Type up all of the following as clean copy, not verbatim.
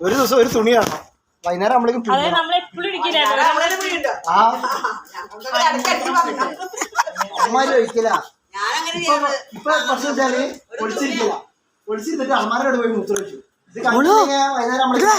ഒരു ദിവസം ഒരു തുണി കാണണം. വൈകുന്നേരം നമ്മളേക്കും അമ്മമാര് ഒഴിക്കില്ല. ഇപ്പൊ പ്രശ്നം വെച്ചാല് ഒളിച്ചിരിക്കില്ല. ഒളിച്ചിരുന്നിട്ട് അമ്മമാരോട് പോയി മൂത്ര വെച്ചു. ഇത് വൈകുന്നേരം നമ്മളേക്ക്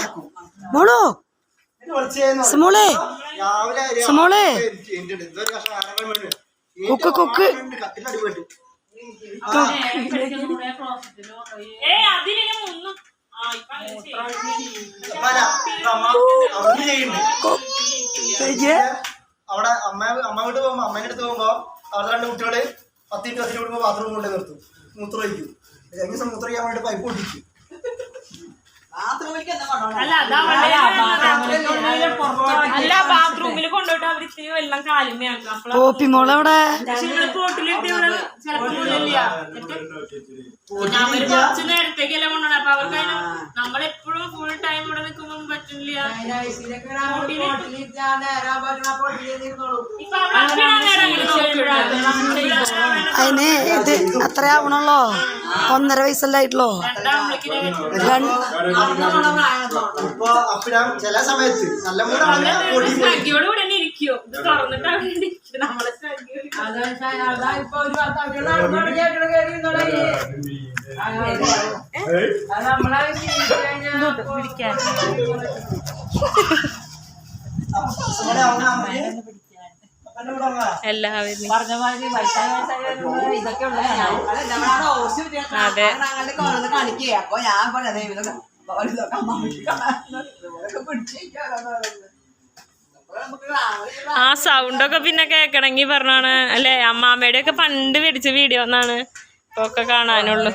അവിടെ അമ്മ വീട്ട് പോകുമ്പോ അമ്മേന്റെ അടുത്ത് പോകുമ്പോ അവിടെ 2 കുട്ടികള് 10 മിനിറ്റ് കൂടുമ്പോ ബാത്റൂം കൊണ്ടേ നിർത്തും. മൂത്രം ഒഴിക്കും. ദിവസം മൂത്രം ചെയ്യാൻ വേണ്ടി പൈപ്പ് പൊട്ടിക്കും. അല്ല ബാത്റൂമിൽ കൊണ്ടുപോയിട്ട് അവർ ഇത്തിരി വെള്ളം കാലുമയാക്കും. അവര് കുറച്ച് നേരത്തേക്കല്ല കൊണ്ടുപോകണം. അപ്പൊ അവർക്ക് നമ്മളെപ്പോഴും ഫുൾ ടൈം ഇവിടെ നിൽക്കുമ്പോ പറ്റില്ല. അതിന് ഇത് അത്ര ആവണല്ലോ. 1.5 വയസ്സല്ലായിട്ടുള്ളോ. ചില സമയത്ത് നല്ല കൂടെ തന്നെ ഇരിക്കോ. ഇത് തുറന്നിട്ടാണ് നമ്മളെ എല്ലാവരും പറഞ്ഞ മാതിരി ഇതൊക്കെ ഉള്ള കാണിക്കുക. അപ്പൊ ഞാൻ ആ സൗണ്ടൊക്കെ പിന്നെ കേക്കണെങ്കി പറഞ്ഞാണ് അല്ലെ. അമ്മാമ്മയുടെ ഒക്കെ പണ്ട് പിടിച്ച വീഡിയോ ഒന്നാണ് ഇപ്പൊ ഒക്കെ കാണാനുള്ളു.